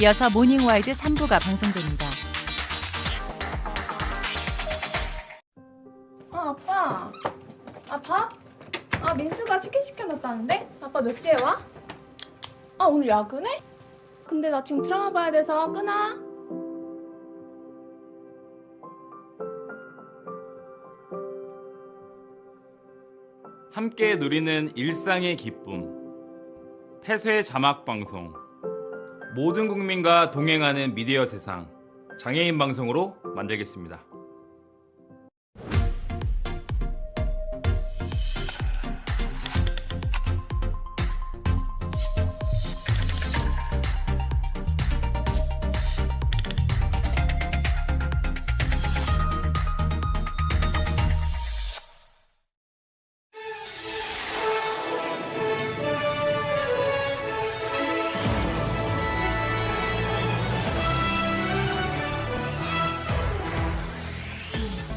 이어서 모닝와이드 3부가 방송됩니다. 아빠. 밥? 민수가 치킨 시켜놨다는데? 아빠 몇 시에 와? 오늘 야근해? 근데 나 지금 드라마 봐야 돼서 끊어. 함께 누리는 일상의 기쁨. 폐쇄 자막 방송. 모든 국민과 동행하는 미디어 세상. 장애인 방송으로 만들겠습니다.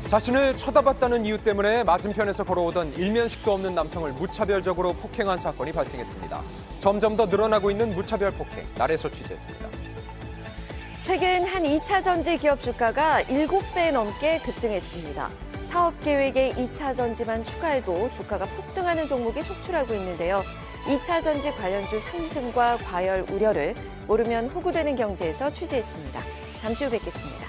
자신을 쳐다봤다는 이유 때문에 맞은편에서 걸어오던 일면식도 없는 남성을 무차별적으로 폭행한 사건이 발생했습니다. 점점 더 늘어나고 있는 무차별 폭행, 날에서 취재했습니다. 최근 한 2차 전지 기업 주가가 7배 넘게 급등했습니다. 사업 계획에 2차 전지만 추가해도 주가가 폭등하는 종목이 속출하고 있는데요. 2차 전지 관련주 상승과 과열 우려를 모르면 호구되는 경제에서 취재했습니다. 잠시 후 뵙겠습니다.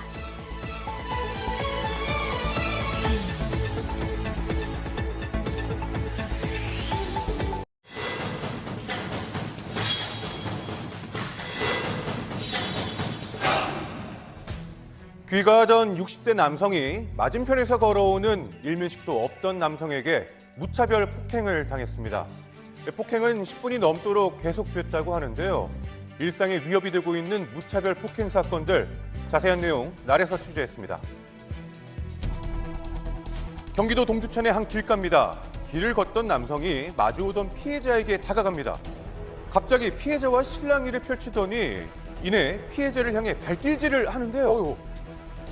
귀가 전 60대 남성이 맞은편에서 걸어오는 일면식도 없던 남성에게 무차별 폭행을 당했습니다. 폭행은 10분이 넘도록 계속됐다고 하는데요. 일상에 위협이 되고 있는 무차별 폭행 사건들, 자세한 내용 날에서 취재했습니다. 경기도 동두천의 한 길가입니다. 길을 걷던 남성이 마주오던 피해자에게 다가갑니다. 갑자기 피해자와 실랑이를 펼치더니 이내 피해자를 향해 발길질을 하는데요.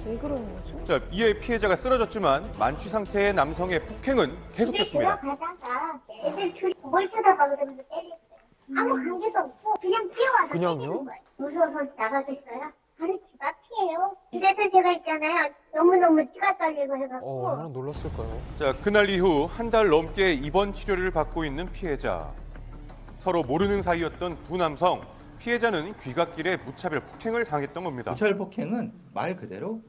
왜 그러는 거죠? 자, 이에 피해자가 쓰러졌지만 만취 상태의 남성의 폭행은 계속됐습니다. 들어가다가 애들 둘이 뭘 쳐다봐 그러면서 때렸어요. 아무 관계도 없고 그냥 뛰어와서 그냥요? 때리는 거예요. 무서워서 나가겠어요? 바로 집 앞이에요. 그래서 제가 있잖아요. 너무너무 뛰가 떨리고 해갖고. 얼마나 놀랐을까요? 자, 그날 이후 한 달 넘게 입원 치료를 받고 있는 피해자. 서로 모르는 사이였던 두 남성. 피해자는 귀갓길에 무차별 폭행을 당했던 겁니다. 무차별 폭행은 말 그대로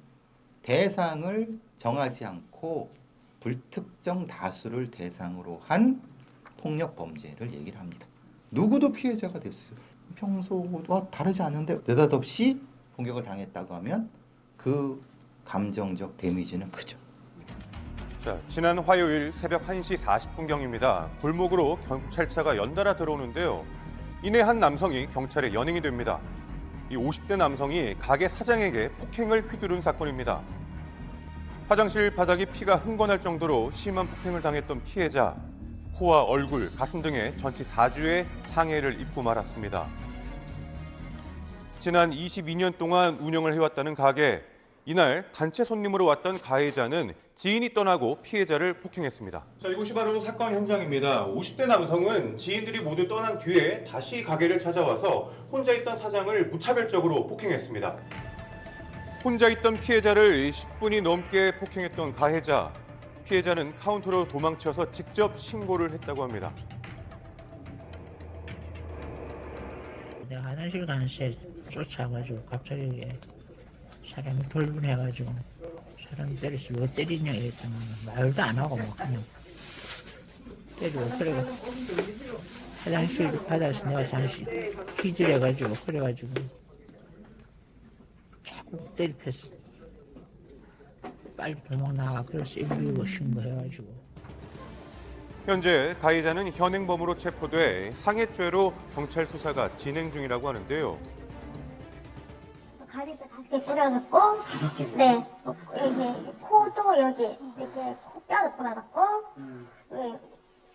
대상을 정하지 않고 불특정 다수를 대상으로 한 폭력 범죄를 얘기를 합니다. 누구도 피해자가 됐어요. 평소와 다르지 않은데 느닷없이 공격을 당했다고 하면 그 감정적 데미지는 크죠. 자, 지난 화요일 새벽 1시 40분경입니다. 골목으로 경찰차가 연달아 들어오는데요. 이내 한 남성이 경찰에 연행이 됩니다. 이 50대 남성이 가게 사장에게 폭행을 휘두른 사건입니다. 화장실 바닥이 피가 흥건할 정도로 심한 폭행을 당했던 피해자. 코와 얼굴, 가슴 등에 전치 4주의 상해를 입고 말았습니다. 지난 22년 동안 운영을 해왔다는 가게. 이날 단체 손님으로 왔던 가해자는 지인이 떠나고 피해자를 폭행했습니다. 자, 이곳이 바로 사건 현장입니다. 50대 남성은 지인들이 모두 떠난 뒤에 다시 가게를 찾아와서 혼자 있던 사장을 무차별적으로 폭행했습니다. 혼자 있던 피해자를 10분이 넘게 폭행했던 가해자. 피해자는 카운터로 도망쳐서 직접 신고를 했다고 합니다. 내가 화장실 가는 새 쫓아가지고 갑자기 사람이 돌분해가지고 사람 때렸어. 왜 때리냐 이랬더니 말도 안 하고 막 그냥 때리고 그래가 화장실 받아서 내가 잠시 기절해가지고 그래가지고 자꾸 때리패서 빨리 도망 나가. 그래서 119 신고해가지고. 현재 가해자는 현행범으로 체포돼 상해죄로 경찰 수사가 진행 중이라고 하는데요. 가리도 5개 부러졌고, 네, 여기 코도 여기 이렇게 코뼈도 부러졌고,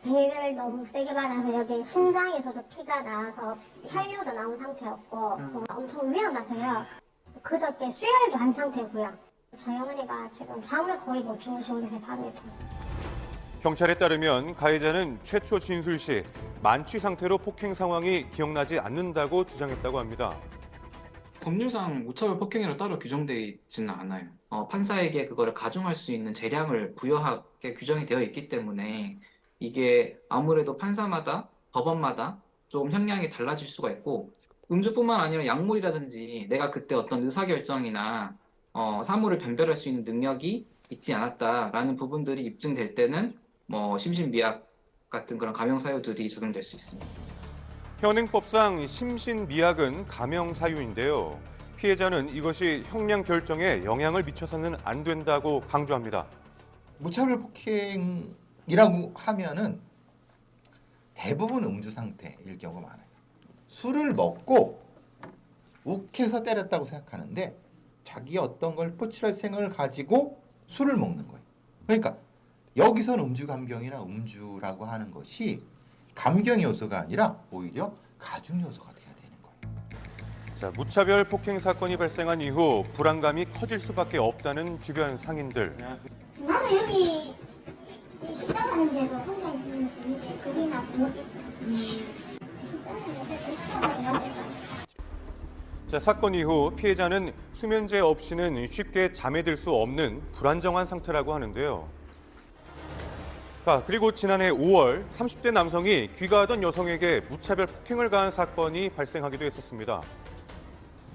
배를 너무 세게 맞아서 여기 심장에서도 피가 나와서 혈류도 나온 상태였고 엄청 위험하세요. 그저께 수혈도 한 상태고요. 저희 어머니가 지금 잠을 거의 못 주무시고 계세요, 밤에도. 경찰에 따르면 가해자는 최초 진술 시 만취 상태로 폭행 상황이 기억나지 않는다고 주장했다고 합니다. 법률상 무차별 폭행이라 따로 규정되어 있지는 않아요. 판사에게 그거를 가중할 수 있는 재량을 부여하게 규정이 되어 있기 때문에 이게 아무래도 판사마다 법원마다 좀 형량이 달라질 수가 있고 음주뿐만 아니라 약물이라든지 내가 그때 어떤 의사결정이나 사물을 변별할 수 있는 능력이 있지 않았다라는 부분들이 입증될 때는 뭐 심신미약 같은 그런 감형 사유들이 적용될 수 있습니다. 현행법상 심신미약은 감형 사유인데요. 피해자는 이것이 형량 결정에 영향을 미쳐서는 안 된다고 강조합니다. 무차별 폭행이라고 하면은 대부분 음주 상태일 경우가 많아요. 술을 먹고 욱해서 때렸다고 생각하는데 자기 어떤 걸 포출할 생각을 가지고 술을 먹는 거예요. 그러니까 여기선 음주 감경이나 음주라고 하는 것이 감경 요소가 아니라 오히려 가중 요소가 돼야 되는 거예요. 자, 무차별 폭행 사건이 발생한 이후 불안감이 커질 수밖에 없다는 주변 상인들. 나도 여기 식당 가는데도 혼자 있으면 재밌게 겁이 나서 못 있어요. 식당은 요새 시험을 이런 데가. 자, 사건 이후 피해자는 수면제 없이는 쉽게 잠에 들 수 없는 불안정한 상태라고 하는데요. 그리고 지난해 5월 30대 남성이 귀가하던 여성에게 무차별 폭행을 가한 사건이 발생하기도 했었습니다.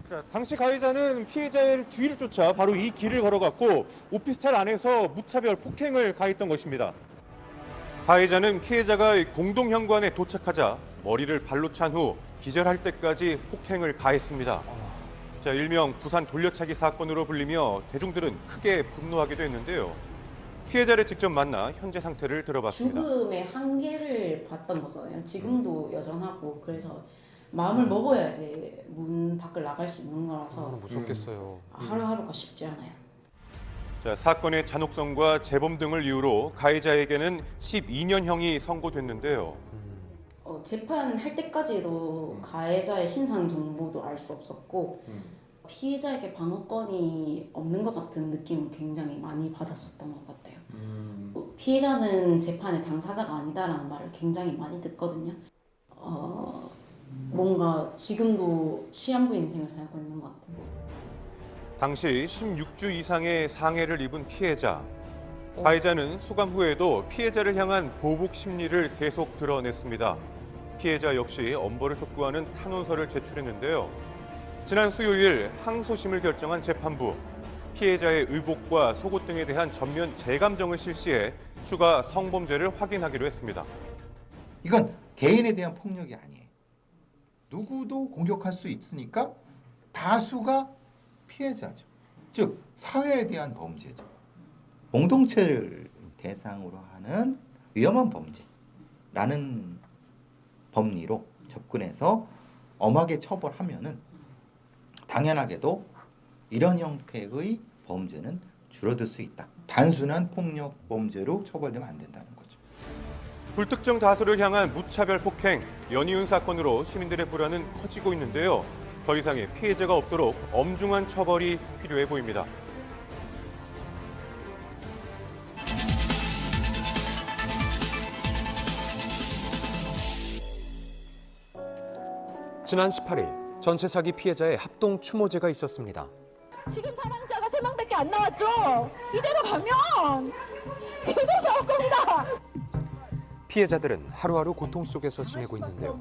자, 당시 가해자는 피해자의 뒤를 쫓아 바로 이 길을 걸어갔고 오피스텔 안에서 무차별 폭행을 가했던 것입니다. 가해자는 피해자가 공동현관에 도착하자 머리를 발로 찬 후 기절할 때까지 폭행을 가했습니다. 자, 일명 부산 돌려차기 사건으로 불리며 대중들은 크게 분노하기도 했는데요. 피해자를 직접 만나 현재 상태를 들어봤습니다. 죽음의 한계를 봤던 거잖아요. 지금도 여전하고 그래서 마음을 먹어야 이제 문 밖을 나갈 수 있는 거라서 무섭겠어요. 하루하루가 쉽지 않아요. 자, 사건의 잔혹성과 재범 등을 이유로 가해자에게는 12년형이 선고됐는데요. 재판할 때까지도 가해자의 신상 정보도 알 수 없었고 피해자에게 방어권이 없는 것 같은 느낌을 굉장히 많이 받았었던 것 같아요. 피해자는 재판의 당사자가 아니다라는 말을 굉장히 많이 듣거든요. 뭔가 지금도 시한부 인생을 살고 있는 것 같아요. 당시 16주 이상의 상해를 입은 피해자. 가해자는 수감 후에도 피해자를 향한 보복 심리를 계속 드러냈습니다. 피해자 역시 엄벌을 촉구하는 탄원서를 제출했는데요. 지난 수요일 항소심을 결정한 재판부. 피해자의 의복과 속옷 등에 대한 전면 재감정을 실시해 추가 성범죄를 확인하기로 했습니다. 이건 개인에 대한 폭력이 아니에요. 누구도 공격할 수 있으니까 다수가 피해자죠. 즉 사회에 대한 범죄죠. 공동체를 대상으로 하는 위험한 범죄라는 법리로 접근해서 엄하게 처벌하면은 당연하게도 이런 형태의 범죄는 줄어들 수 있다. 단순한 폭력 범죄로 처벌되면 안 된다는 거죠. 불특정 다수를 향한 무차별 폭행, 연이은 사건으로 시민들의 불안은 커지고 있는데요. 더 이상의 피해자가 없도록 엄중한 처벌이 필요해 보입니다. 지난 18일 전세 사기 피해자의 합동 추모제가 있었습니다. 지금 사망자가 3명밖에 안 나왔죠? 이대로 가면 계속 나올 겁니다. 피해자들은 하루하루 고통 속에서 지내고 있는데요.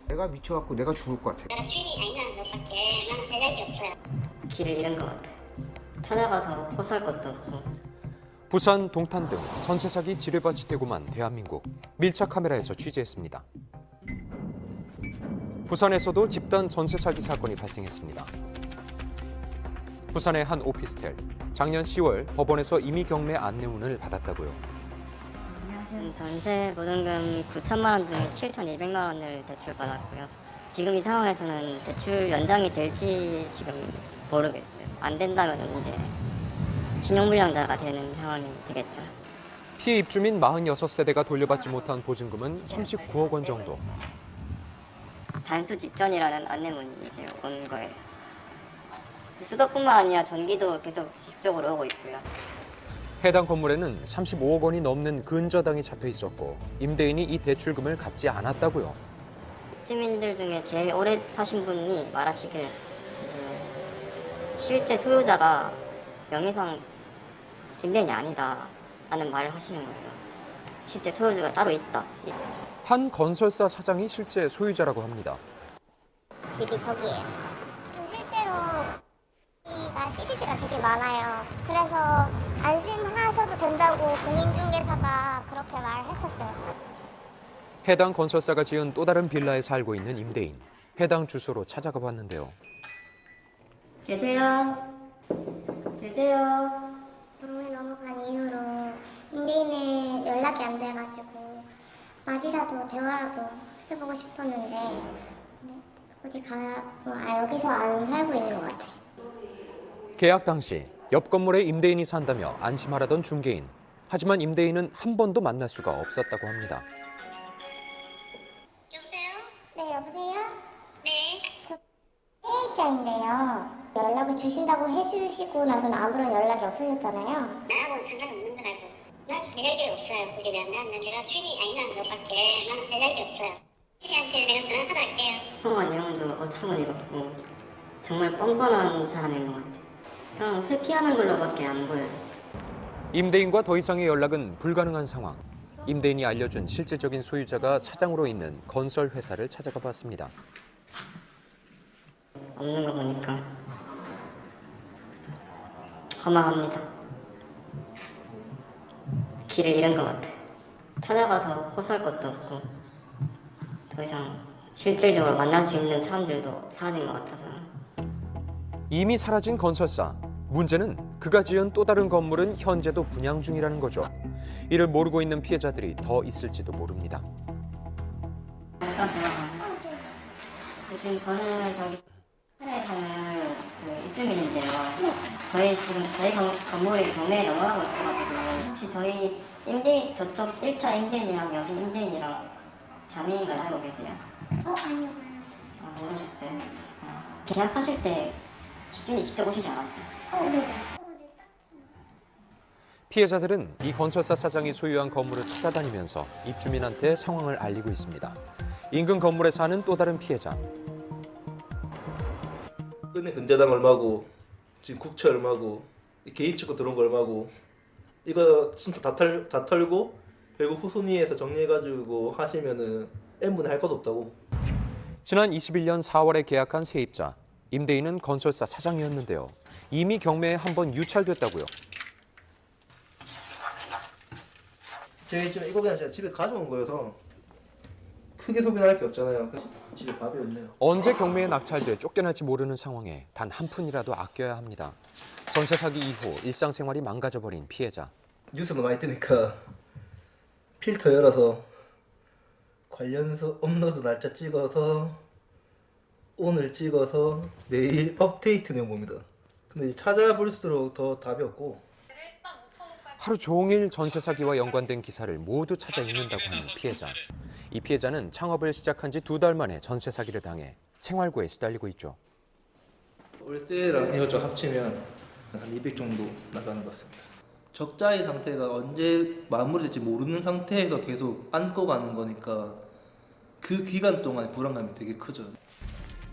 내가 미쳐갖고 내가 죽을 것 같아. 내가 주인이 아니라는 것밖에 나는 생각이 없어요. 길을 잃은 것 같아. 찾아가서 호소할 것도 없고. 부산, 동탄 등 전세 사기 지뢰밭이 되고만 대한민국. 밀착 카메라에서 취재했습니다. 부산에서도 집단 전세 사기 사건이 발생했습니다. 부산의 한 오피스텔. 작년 10월 법원에서 임의 경매 안내문을 받았다고요. 전세 보증금 9천만 원 중에 7,200만 원을 대출받았고요. 지금 이 상황에서는 대출 연장이 될지 지금 모르겠어요. 안 된다면 이제 신용불량자가 되는 상황이 되겠죠. 피해 입주민 46세대가 돌려받지 못한 보증금은 39억 원 정도. 단수 직전이라는 안내문이 이제 온 거예요. 수도뿐만 아니라 전기도 계속 지속적으로 오고 있고요. 해당 건물에는 35억 원이 넘는 근저당이 잡혀 있었고 임대인이 이 대출금을 갚지 않았다고요. 입주민들 중에 제일 오래 사신 분이 말하시길 실제 소유자가 명의상 임대인이 아니다라는 말을 하시는 거예요. 실제 소유자가 따로 있다. 한 건설사 사장이 실제 소유자라고 합니다. 집이 저기예요. 실제로 여기가 시리즈가 되게 많아요. 그래서 안심하셔도 된다고 공인중개사가 그렇게 말했었어요. 해당 건설사가 지은 또 다른 빌라에 살고 있는 임대인. 해당 주소로 찾아가 봤는데요. 계세요? 계세요? 병원에 넘어간 이후로 임대인의 연락이 안 돼가지고 말이라도 대화라도 해보고 싶었는데 네, 어디 여기서 안 살고 있는 것 같아요. 계약 당시 옆 건물에 임대인이 산다며 안심하라던 중개인. 하지만 임대인은 한 번도 만날 수가 없었다고 합니다. 네, 여보세요? 네. 저 세입자인데요. 연락을 주신다고 해주시고 나서는 아무런 연락이 없으셨잖아요. 나하고는 상관없는 건 알고. 난 연락이 없어요. 굳이 난 내가 주인이 아니라는 것밖에 난 연락이 없어요. 씨한테 내가 전화하러 할게요. 통화 내용도 어처구니없고 정말 뻔뻔한 사람인 것 같아요. 그냥 회피하는 걸로밖에 안 보여요. 임대인과 더 이상의 연락은 불가능한 상황. 임대인이 알려준 실질적인 소유자가 사장으로 있는 건설 회사를 찾아가 봤습니다. 없는 거 보니까 허망합니다. 길을 잃은 것 같아요. 찾아가서 호소할 것도 없고 더 이상 실질적으로 만날 수 있는 사람들도 사라진 것 같아서. 이미 사라진 건설사. 문제는 그가 지은 또 다른 건물은 현재도 분양 중이라는 거죠. 이를 모르고 있는 피해자들이 더 있을지도 모릅니다. 지금 저는 저기 산에 사는 그 입주민인데요. 저희 건물이 경매에 넘어가고 있어가지고 혹시 저희 임대인 저쪽 1차 임대인이랑 여기 임대인이랑 자매가 살고 계세요? 아니요. 모르셨어요? 계약하실 때 집주인이 직접 오시지 않았죠? 네. 피해자들은 이 건설사 사장이 소유한 건물을 찾아다니면서 입주민한테 상황을 알리고 있습니다. 인근 건물에 사는 또 다른 피해자. 은행 근저당 얼마고 지금 국채 얼마고 개인채권 들어온 거 얼마고 이거 순서 다 털고 결국 후순위에서 정리해가지고 하시면은 N분의 할 것도 없다고. 지난 21년 4월에 계약한 세입자. 임대인은 건설사 사장이었는데요. 이미 경매에 한 번 유찰됐다고요. 지금 이거 그냥 제가 집에 가져온 거여서 크게 소비는 할 게 없잖아요. 집에 밥이 없네요. 언제 경매에 낙찰돼 쫓겨날지 모르는 상황에 단 한 푼이라도 아껴야 합니다. 전세 사기 이후 일상생활이 망가져버린 피해자. 뉴스도 많이 뜨니까 필터 열어서 관련서 업로드 날짜 찍어서 오늘 찍어서 매일 업데이트 내용 봅니다. 근데 이제 찾아볼수록 더 답이 없고 하루 종일 전세 사기와 연관된 기사를 모두 찾아 읽는다고 하는 피해자. 이 피해자는 창업을 시작한 지 2달 만에 전세 사기를 당해 생활고에 시달리고 있죠. 월세랑 이것저것 합치면 한 200 정도 나가는 것 같습니다. 적자의 상태가 언제 마무리될지 모르는 상태에서 계속 안고 가는 거니까 그 기간 동안 불안감이 되게 크죠.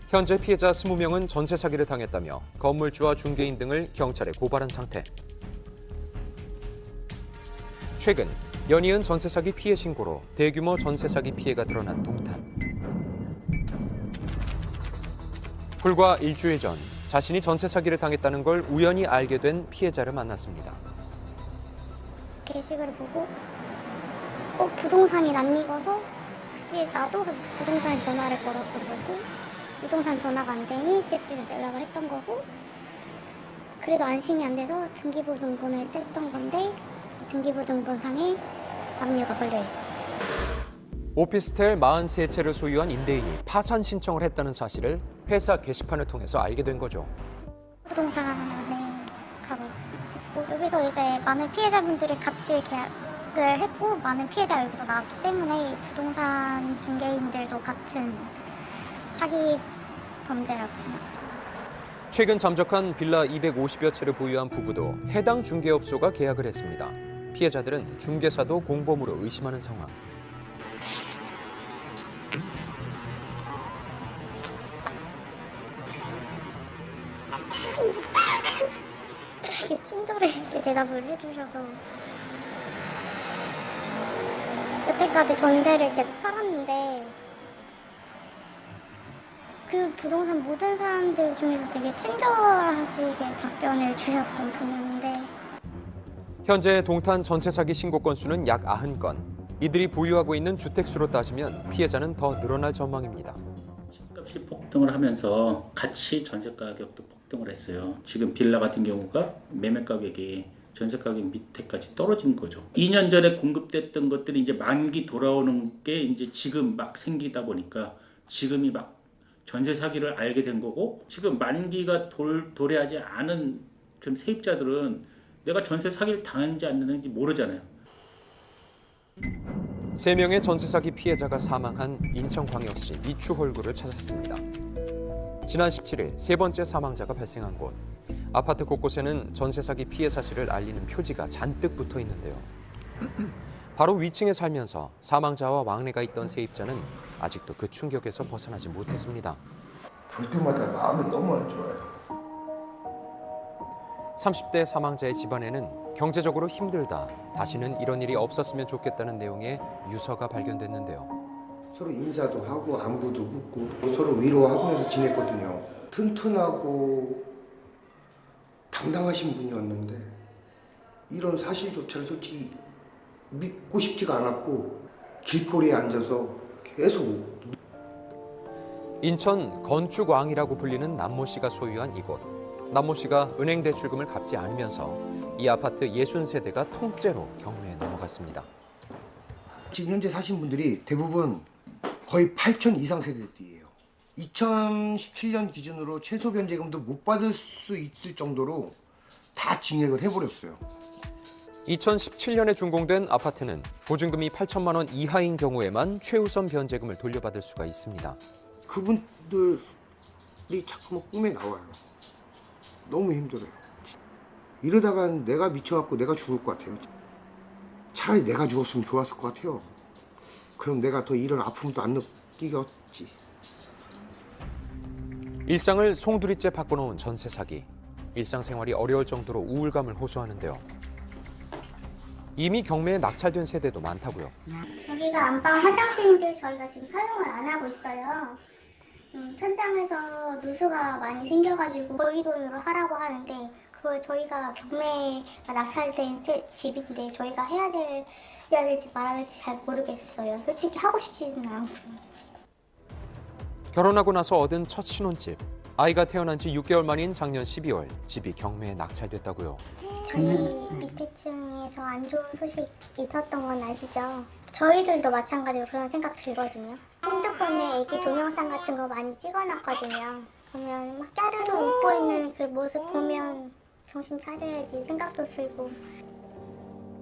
현재 피해자 20명은 전세 사기를 당했다며 건물주와 중개인 등을 경찰에 고발한 상태. 최근 연이은 전세 사기 피해 신고로 대규모 전세 사기 피해가 드러난 동탄. 불과 일주일 전 자신이 전세 사기를 당했다는 걸 우연히 알게 된 피해자를 만났습니다. 게시글을 보고 부동산이 낯익어서 혹시 나도 부동산 전화를 걸었던 거고 부동산 전화가 안 되니 집주인한테 연락을 했던 거고 그래도 안심이 안 돼서 등기부등본을 뗐던 건데 등기부등본상에 압류가 걸려 있어요. 오피스텔 43채를 소유한 임대인이 파산 신청을 했다는 사실을 회사 게시판을 통해서 알게 된 거죠. 부동산에 가고 있고 여기서 이제 많은 피해자분들이 같이 계약을 했고 많은 피해자가 여기서 나왔기 때문에 부동산 중개인들도 같은 사기 범죄라고 생각합니다. 최근 잠적한 빌라 250여 채를 보유한 부부도 해당 중개업소가 계약을 했습니다. 피해자들은 중개사도 공범으로 의심하는 상황. 되게 친절하게 대답을 해주셔서 여태까지 전세를 계속 살았는데 그 부동산 모든 사람들 중에서 되게 친절하시게 답변을 주셨던 분이었는데 현재 동탄 전세 사기 신고 건수는 약 90건. 이들이 보유하고 있는 주택수로 따지면 피해자는 더 늘어날 전망입니다. 집값이 폭등을 하면서 같이 전세 가격도 폭등을 했어요. 지금 빌라 같은 경우가 매매 가격이 전세 가격 밑에까지 떨어진 거죠. 2년 전에 공급됐던 것들이 이제 만기 돌아오는 게 이제 지금 막 생기다 보니까 지금이 막 전세 사기를 알게 된 거고, 지금 만기가 도래하지 않은 좀 세입자들은 내가 전세 사기를 당했는지 안 당했는지 모르잖아요. 3명의 전세 사기 피해자가 사망한 인천광역시 미추홀구를 찾았습니다. 지난 17일 세 번째 사망자가 발생한 곳. 아파트 곳곳에는 전세 사기 피해 사실을 알리는 표지가 잔뜩 붙어 있는데요. 바로 위층에 살면서 사망자와 왕래가 있던 세입자는 아직도 그 충격에서 벗어나지 못했습니다. 볼 때마다 마음이 너무 안 좋아요. 30대 사망자의 집안에는 경제적으로 힘들다, 다시는 이런 일이 없었으면 좋겠다는 내용의 유서가 발견됐는데요. 서로 인사도 하고 안부도 묻고 서로 위로하면서 지냈거든요. 튼튼하고 당당하신 분이었는데 이런 사실조차를 솔직히 믿고 싶지가 않았고 길거리에 앉아서 계속. 인천 건축왕이라고 불리는 남모 씨가 소유한 이곳. 남모 씨가 은행 대출금을 갚지 않으면서 이 아파트 60세대가 통째로 경매에 넘어갔습니다. 지금 현재 사신 분들이 대부분 거의 8천 이상 세대들이에요. 2017년 기준으로 최소 변제금도 못 받을 수 있을 정도로 다 증액을 해버렸어요. 2017년에 준공된 아파트는 보증금이 8천만 원 이하인 경우에만 최우선 변제금을 돌려받을 수가 있습니다. 그분들이 자꾸만 꿈에 나와요. 너무 힘들어요. 이러다가 내가 미쳐갖고 내가 죽을 것 같아요. 차라리 내가 죽었으면 좋았을 것 같아요. 그럼 내가 더 이런 아픔도 안 느끼겠지. 일상을 송두리째 바꿔놓은 전세 사기. 일상생활이 어려울 정도로 우울감을 호소하는데요. 이미 경매에 낙찰된 세대도 많다고요. 여기가 안방 화장실인데 저희가 지금 사용을 안 하고 있어요. 천장에서 누수가 많이 생겨가지고 저희 돈으로 하라고 하는데 그걸 저희가 경매가 낙찰된 집인데 저희가 해야 될지 말아야 될지 잘 모르겠어요. 솔직히 하고 싶지는 않고요. 결혼하고 나서 얻은 첫 신혼집. 아이가 태어난 지 6개월 만인 작년 12월 집이 경매에 낙찰됐다고요. 저희 밑에 층에서 안 좋은 소식 있었던 건 아시죠? 저희들도 마찬가지로 그런 생각 들거든요. 핸드폰에 애기 동영상 같은 거 많이 찍어놨거든요. 그러면 막 까르르 웃고 있는 그 모습 보면 정신 차려야지 생각도 들고.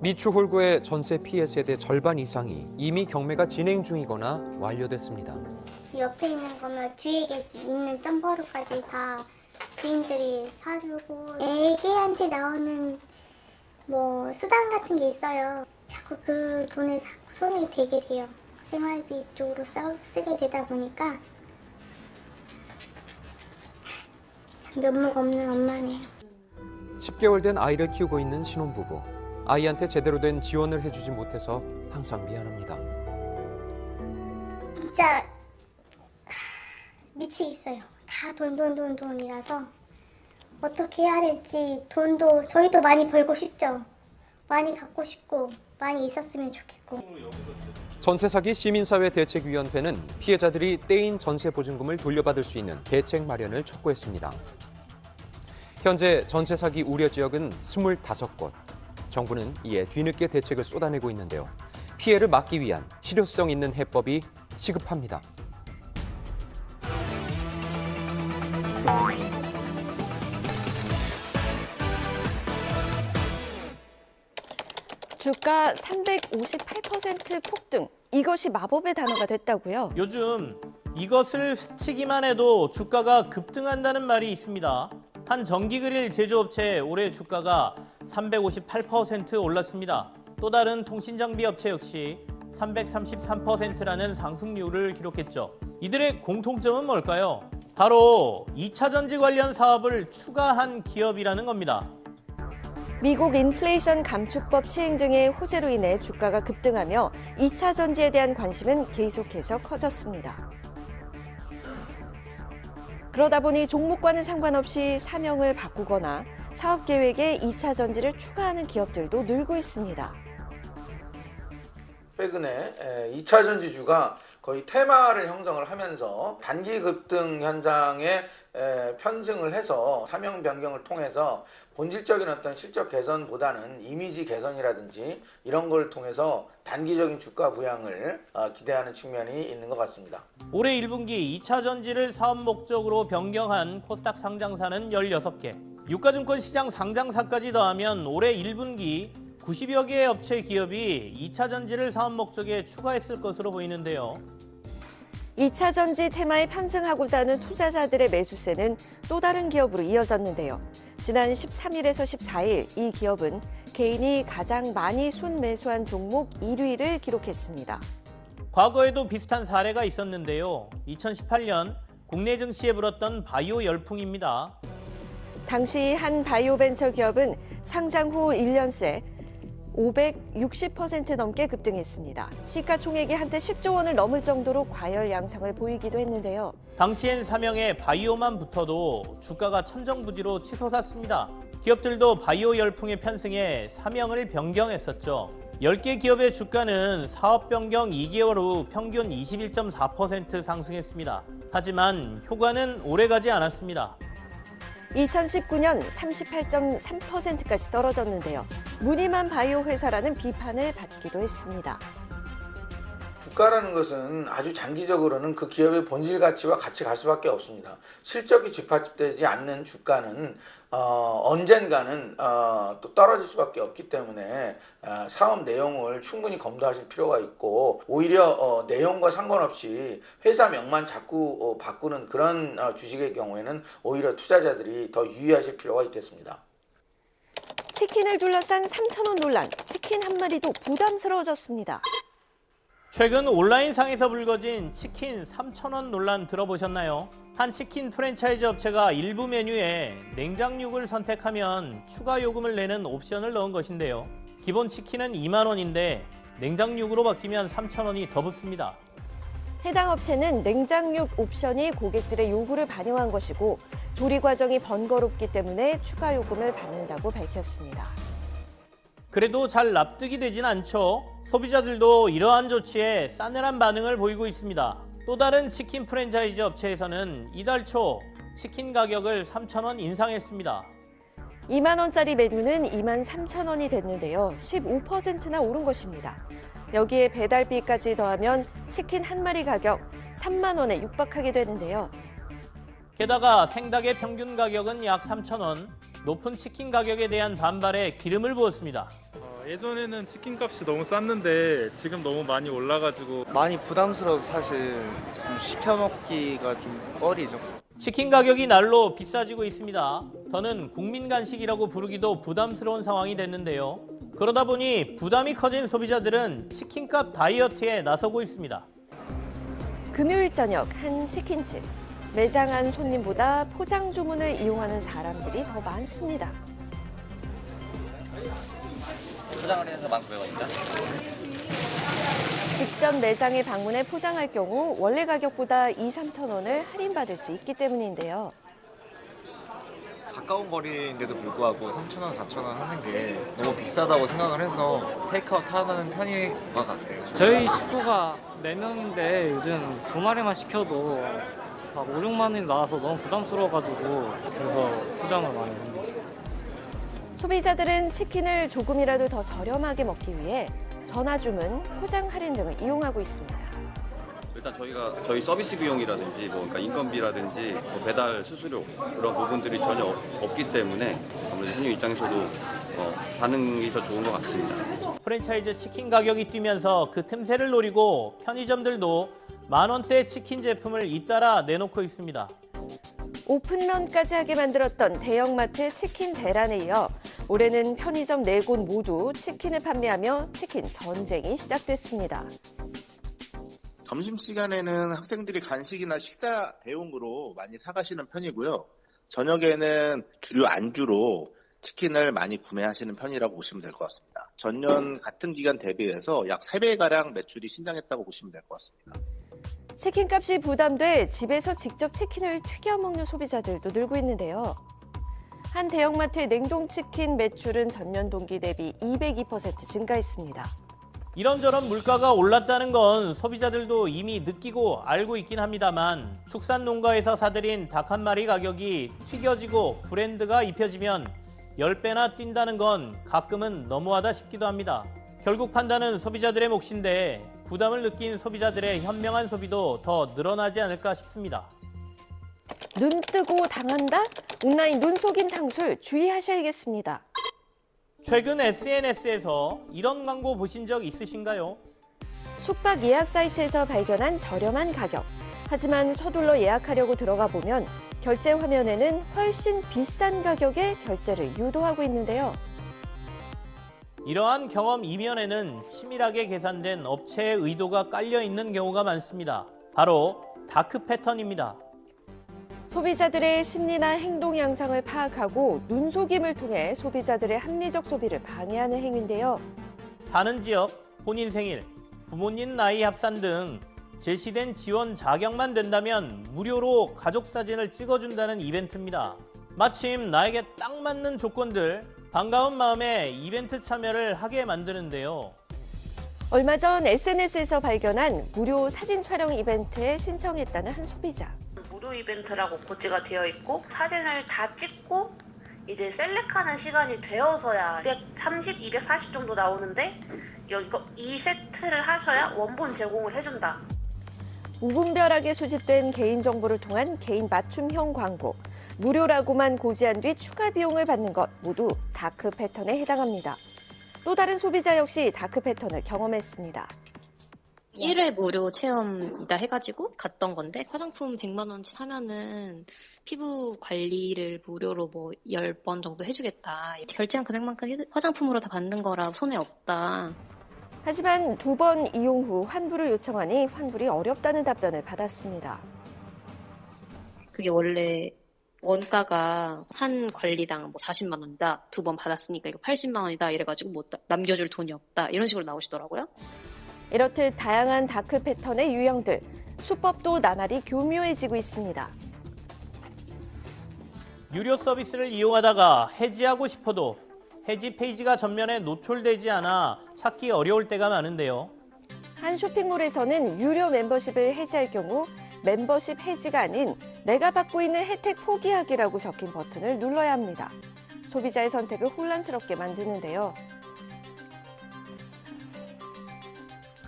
미추홀구의 전세 피해 세대 절반 이상이 이미 경매가 진행 중이거나 완료됐습니다. 옆에 있는 거면 뒤에 있는 점퍼루까지 다 지인들이 사주고 애기한테 나오는 뭐 수당 같은 게 있어요. 자꾸 그 돈에 손이 되게 돼요. 생활비 쪽으로 쓰게 되다 보니까 참 면목 없는 엄마네요. 10개월 된 아이를 키우고 있는 신혼부부. 아이한테 제대로 된 지원을 해주지 못해서 항상 미안합니다. 진짜 미치겠어요. 다 돈이라서 어떻게 해야 될지. 돈도 저희도 많이 벌고 싶죠. 많이 갖고 싶고 많이 있었으면 좋겠고. 전세 사기 시민사회 대책위원회는 피해자들이 떼인 전세 보증금을 돌려받을 수 있는 대책 마련을 촉구했습니다. 현재 전세 사기 우려 지역은 25곳. 정부는 이에 뒤늦게 대책을 쏟아내고 있는데요. 피해를 막기 위한 실효성 있는 해법이 시급합니다. 주가 358% 폭등. 이것이 마법의 단어가 됐다고요? 요즘 이것을 스치기만 해도 주가가 급등한다는 말이 있습니다. 한 전기그릴 제조업체 올해 주가가 358% 올랐습니다. 또 다른 통신장비 업체 역시 333%라는 상승률을 기록했죠. 이들의 공통점은 뭘까요? 바로 2차 전지 관련 사업을 추가한 기업이라는 겁니다. 미국 인플레이션 감축법 시행 등의 호재로 인해 주가가 급등하며 2차 전지에 대한 관심은 계속해서 커졌습니다. 그러다 보니 종목과는 상관없이 사명을 바꾸거나 사업 계획에 2차 전지를 추가하는 기업들도 늘고 있습니다. 최근에 2차 전지주가 거의 테마를 형성을 하면서 단기 급등 현상에 편승을 해서 사명 변경을 통해서 본질적인 어떤 실적 개선보다는 이미지 개선이라든지 이런 걸 통해서 단기적인 주가 부양을 기대하는 측면이 있는 것 같습니다. 올해 1분기 2차 전지를 사업 목적으로 변경한 코스닥 상장사는 16개, 유가증권 시장 상장사까지 더하면 올해 1분기 90여 개의 업체 기업이 2차 전지를 사업 목적에 추가했을 것으로 보이는데요. 2차 전지 테마에 편승하고자 하는 투자자들의 매수세는 또 다른 기업으로 이어졌는데요. 지난 13일에서 14일 이 기업은 개인이 가장 많이 순매수한 종목 1위를 기록했습니다. 과거에도 비슷한 사례가 있었는데요. 2018년 국내 증시에 불었던 바이오 열풍입니다. 당시 한 바이오 벤처 기업은 상장 후 1년 새 560% 넘게 급등했습니다. 시가총액이 한때 10조 원을 넘을 정도로 과열 양상을 보이기도 했는데요. 당시엔 사명에 바이오만 붙어도 주가가 천정부지로 치솟았습니다. 기업들도 바이오 열풍에 편승해 사명을 변경했었죠. 10개 기업의 주가는 사업 변경 2개월 후 평균 21.4% 상승했습니다. 하지만 효과는 오래가지 않았습니다. 2019년 38.3%까지 떨어졌는데요. 무늬만 바이오 회사라는 비판을 받기도 했습니다. 주가라는 것은 아주 장기적으로는 그 기업의 본질 가치와 같이 갈 수밖에 없습니다. 실적이 뒷받침되지 않는 주가는 언젠가는 또 떨어질 수밖에 없기 때문에 사업 내용을 충분히 검토하실 필요가 있고 오히려 내용과 상관없이 회사명만 자꾸 바꾸는 그런 주식의 경우에는 오히려 투자자들이 더 유의하실 필요가 있겠습니다. 치킨을 둘러싼 3,000원 논란, 치킨 한 마리도 부담스러워졌습니다. 최근 온라인상에서 불거진 치킨 3,000원 논란 들어보셨나요? 한 치킨 프랜차이즈 업체가 일부 메뉴에 냉장육을 선택하면 추가 요금을 내는 옵션을 넣은 것인데요. 기본 치킨은 2만 원인데 냉장육으로 바뀌면 3,000원이 더 붙습니다. 해당 업체는 냉장육 옵션이 고객들의 요구를 반영한 것이고 조리 과정이 번거롭기 때문에 추가 요금을 받는다고 밝혔습니다. 그래도 잘 납득이 되진 않죠. 소비자들도 이러한 조치에 싸늘한 반응을 보이고 있습니다. 또 다른 치킨 프랜차이즈 업체에서는 이달 초 치킨 가격을 3,000원 인상했습니다. 2만 원짜리 메뉴는 2만 3천 원이 됐는데요. 15%나 오른 것입니다. 여기에 배달비까지 더하면 치킨 한 마리 가격 3만 원에 육박하게 되는데요. 게다가 생닭의 평균 가격은 약 3,000원, 높은 치킨 가격에 대한 반발에 기름을 부었습니다. 예전에는 치킨값이 너무 쌌는데 지금 너무 많이 올라가지고 많이 부담스러워서 사실 좀 시켜먹기가 좀 꺼리죠. 치킨 가격이 날로 비싸지고 있습니다. 더는 국민 간식이라고 부르기도 부담스러운 상황이 됐는데요. 그러다 보니 부담이 커진 소비자들은 치킨값 다이어트에 나서고 있습니다. 금요일 저녁 한 치킨집. 매장 안 손님보다 포장 주문을 이용하는 사람들이 더 많습니다. 포장을 해서 1,900원입니다. 직접 매장에 방문해 포장할 경우 원래 가격보다 2, 3천 원을 할인받을 수 있기 때문인데요. 가까운 거리인데도 불구하고 3,000원, 4,000원 하는 게 너무 비싸다고 생각을 해서 테이크아웃 하는 편인 것 같아요. 저희 식구가 4명인데 요즘 2마리만 시켜도 막 5, 6만 원이 나와서 너무 부담스러워가지고 그래서 포장을 많이 합니다. 소비자들은 치킨을 조금이라도 더 저렴하게 먹기 위해 전화 주문, 포장 할인 등을 이용하고 있습니다. 일단 저희 서비스 비용이라든지 그러니까 인건비라든지 배달 수수료 그런 부분들이 전혀 없기 때문에 아무래도 손님 입장에서도 반응이 더 좋은 것 같습니다. 프랜차이즈 치킨 가격이 뛰면서 그 틈새를 노리고 편의점들도 만원대 치킨 제품을 잇따라 내놓고 있습니다. 오픈런까지 하게 만들었던 대형마트 치킨 대란에 이어 올해는 편의점 4곳 모두 치킨을 판매하며 치킨 전쟁이 시작됐습니다. 점심시간에는 학생들이 간식이나 식사 대용으로 많이 사가시는 편이고요. 저녁에는 주류 안주로 치킨을 많이 구매하시는 편이라고 보시면 될 것 같습니다. 전년 같은 기간 대비해서 약 3배가량 매출이 신장했다고 보시면 될 것 같습니다. 치킨값이 부담돼 집에서 직접 치킨을 튀겨 먹는 소비자들도 늘고 있는데요. 한 대형마트의 냉동치킨 매출은 전년 동기 대비 202% 증가했습니다. 이런저런 물가가 올랐다는 건 소비자들도 이미 느끼고 알고 있긴 합니다만 축산 농가에서 사들인 닭 한 마리 가격이 튀겨지고 브랜드가 입혀지면 10배나 뛴다는 건 가끔은 너무하다 싶기도 합니다. 결국 판단은 소비자들의 몫인데 부담을 느낀 소비자들의 현명한 소비도 더 늘어나지 않을까 싶습니다. 눈 뜨고 당한다? 온라인 눈속임 상술 주의하셔야겠습니다. 최근 SNS에서 이런 광고 보신 적 있으신가요? 숙박 예약 사이트에서 발견한 저렴한 가격. 하지만 서둘러 예약하려고 들어가 보면 결제 화면에는 훨씬 비싼 가격에 결제를 유도하고 있는데요. 이러한 경험 이면에는 치밀하게 계산된 업체의 의도가 깔려 있는 경우가 많습니다. 바로 다크 패턴입니다. 소비자들의 심리나 행동 양상을 파악하고 눈속임을 통해 소비자들의 합리적 소비를 방해하는 행위인데요. 사는 지역, 본인 생일, 부모님 나이 합산 등 제시된 지원 자격만 된다면 무료로 가족 사진을 찍어준다는 이벤트입니다. 마침 나에게 딱 맞는 조건들, 반가운 마음에 이벤트 참여를 하게 만드는데요. 얼마 전 SNS에서 발견한 무료 사진 촬영 이벤트에 신청했다는 한 소비자. 무료 이벤트라고 고지가 되어 있고 사진을 다 찍고 이제 셀렉하는 시간이 되어서야 230, 240 정도 나오는데 이거 2세트를 하셔야 원본 제공을 해준다. 무분별하게 수집된 개인정보를 통한 개인 맞춤형 광고, 무료라고만 고지한 뒤 추가 비용을 받는 것 모두 다크 패턴에 해당합니다. 또 다른 소비자 역시 다크 패턴을 경험했습니다. 1회 무료 체험이다 해가지고 갔던 건데 화장품 100만 원치 사면은 피부 관리를 무료로 뭐 10번 정도 해주겠다. 결제한 금액만큼 화장품으로 다 받는 거라 손해 없다. 하지만 2번 이용 후 환불을 요청하니 환불이 어렵다는 답변을 받았습니다. 그게 원래 원가가 한 관리당 뭐 40만 원이다. 2번 받았으니까 이거 80만 원이다. 이래가지고 뭐 남겨줄 돈이 없다. 이런 식으로 나오시더라고요. 이렇듯 다양한 다크 패턴의 유형들, 수법도 나날이 교묘해지고 있습니다. 유료 서비스를 이용하다가 해지하고 싶어도 해지 페이지가 전면에 노출되지 않아 찾기 어려울 때가 많은데요. 한 쇼핑몰에서는 유료 멤버십을 해지할 경우 멤버십 해지가 아닌 내가 받고 있는 혜택 포기하기라고 적힌 버튼을 눌러야 합니다. 소비자의 선택을 혼란스럽게 만드는데요.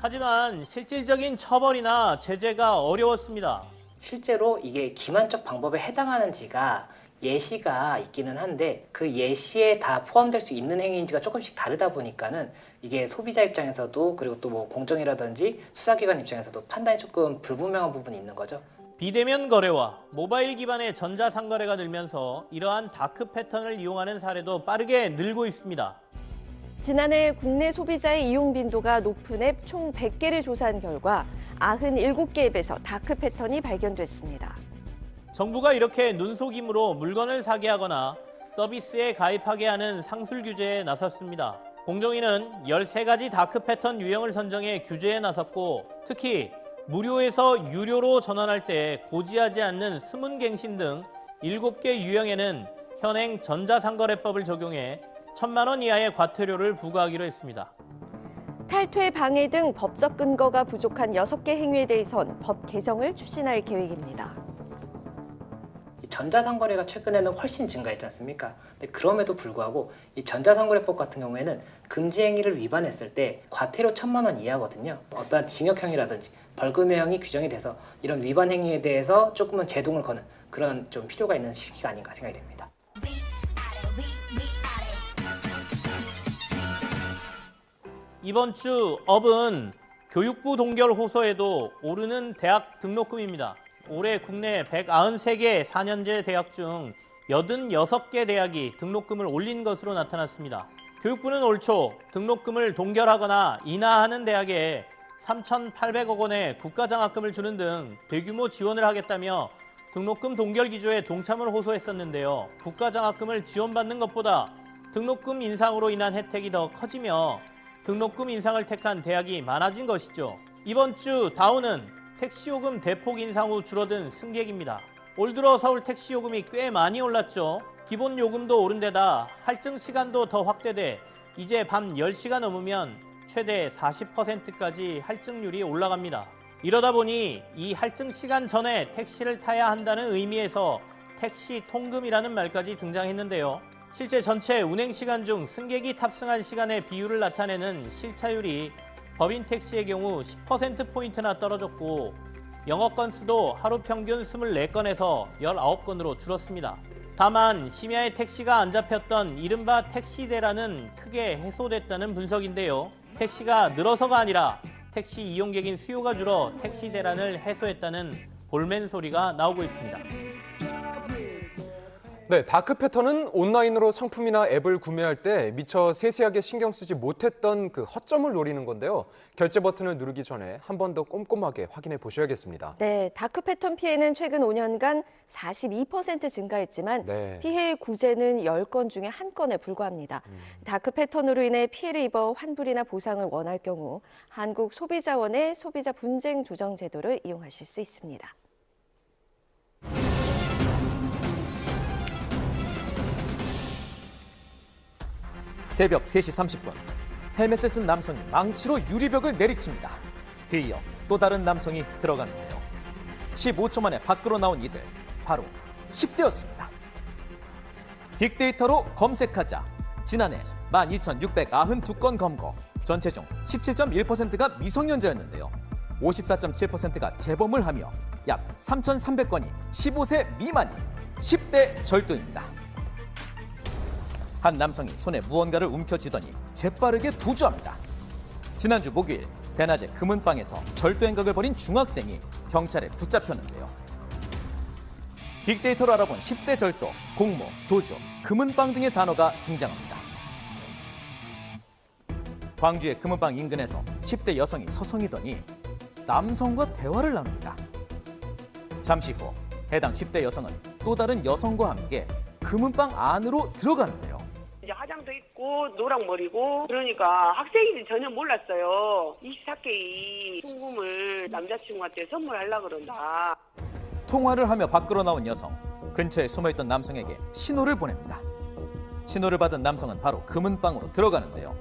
하지만 실질적인 처벌이나 제재가 어려웠습니다. 실제로 이게 기만적 방법에 해당하는지가 예시가 있기는 한데 그 예시에 다 포함될 수 있는 행위인지가 조금씩 다르다 보니까는 이게 소비자 입장에서도 그리고 또 뭐 공정이라든지 수사기관 입장에서도 판단이 조금 불분명한 부분이 있는 거죠. 비대면 거래와 모바일 기반의 전자상거래가 늘면서 이러한 다크 패턴을 이용하는 사례도 빠르게 늘고 있습니다. 지난해 국내 소비자의 이용 빈도가 높은 앱 총 100개를 조사한 결과 97개 앱에서 다크 패턴이 발견됐습니다. 정부가 이렇게 눈속임으로 물건을 사게 하거나 서비스에 가입하게 하는 상술 규제에 나섰습니다. 공정위는 13가지 다크 패턴 유형을 선정해 규제에 나섰고 특히 무료에서 유료로 전환할 때 고지하지 않는 스문갱신 등 7개 유형에는 현행 전자상거래법을 적용해 1,000만 원 이하의 과태료를 부과하기로 했습니다. 탈퇴, 방해 등 법적 근거가 부족한 6개 행위에 대해선 법 개정을 추진할 계획입니다. 전자상거래가 최근에는 훨씬 증가했지 않습니까? 근데 그럼에도 불구하고 이 전자상거래법 같은 경우에는 금지 행위를 위반했을 때 과태료 1,000만 원 이하거든요. 어떠한 징역형이라든지 벌금형이 규정이 돼서 이런 위반 행위에 대해서 조금은 제동을 거는 그런 좀 필요가 있는 시기가 아닌가 생각이 됩니다. 이번 주 업은 교육부 동결 호소에도 오르는 대학 등록금입니다. 올해 국내 193개 4년제 대학 중 86개 대학이 등록금을 올린 것으로 나타났습니다. 교육부는 올 초 등록금을 동결하거나 인하하는 대학에 3,800억 원의 국가장학금을 주는 등 대규모 지원을 하겠다며 등록금 동결 기조에 동참을 호소했었는데요. 국가장학금을 지원받는 것보다 등록금 인상으로 인한 혜택이 더 커지며 등록금 인상을 택한 대학이 많아진 것이죠. 이번 주 다우는 택시요금 대폭 인상 후 줄어든 승객입니다. 올 들어 서울 택시요금이 꽤 많이 올랐죠. 기본 요금도 오른 데다 할증 시간도 더 확대돼 이제 밤 10시가 넘으면 최대 40%까지 할증률이 올라갑니다. 이러다 보니 이 할증 시간 전에 택시를 타야 한다는 의미에서 택시 통금이라는 말까지 등장했는데요. 실제 전체 운행 시간 중 승객이 탑승한 시간의 비율을 나타내는 실차율이 법인 택시의 경우 10%포인트나 떨어졌고 영업 건수도 하루 평균 24건에서 19건으로 줄었습니다. 다만 심야에 택시가 안 잡혔던 이른바 택시 대란은 크게 해소됐다는 분석인데요. 택시가 늘어서가 아니라 택시 이용객인 수요가 줄어 택시 대란을 해소했다는 볼멘 소리가 나오고 있습니다. 네, 다크 패턴은 온라인으로 상품이나 앱을 구매할 때 미처 세세하게 신경 쓰지 못했던 그 허점을 노리는 건데요. 결제 버튼을 누르기 전에 한 번 더 꼼꼼하게 확인해 보셔야겠습니다. 네, 다크 패턴 피해는 최근 5년간 42% 증가했지만 피해의 구제는 10건 중에 1건에 불과합니다. 다크 패턴으로 인해 피해를 입어 환불이나 보상을 원할 경우 한국소비자원의 소비자 분쟁 조정 제도를 이용하실 수 있습니다. 새벽 3시 30분, 헬멧을 쓴 남성이 망치로 유리벽을 내리칩니다. 뒤이어 또 다른 남성이 들어가는데요. 15초 만에 밖으로 나온 이들, 바로 10대였습니다. 빅데이터로 검색하자 지난해 12,692건 검거, 전체 중 17.1%가 미성년자였는데요. 54.7%가 재범을 하며 약 3,300건이 15세 미만인 10대 절도입니다. 한 남성이 손에 무언가를 움켜쥐더니 재빠르게 도주합니다. 지난주 목요일 대낮에 금은방에서 절도 행각을 벌인 중학생이 경찰에 붙잡혔는데요. 빅데이터로 알아본 10대 절도, 공모, 도주, 금은방 등의 단어가 등장합니다. 광주의 금은방 인근에서 10대 여성이 서성이더니 남성과 대화를 나눕니다. 잠시 후 해당 10대 여성은 또 다른 여성과 함께 금은방 안으로 들어가는데요. 이제 화장도 있고 노랑머리고 그러니까 학생인지 전혀 몰랐어요. 24K 순금을 남자친구한테 선물하려고 그런다. 통화를 하며 밖으로 나온 여성, 근처에 숨어있던 남성에게 신호를 보냅니다. 신호를 받은 남성은 바로 금은방으로 들어가는데요.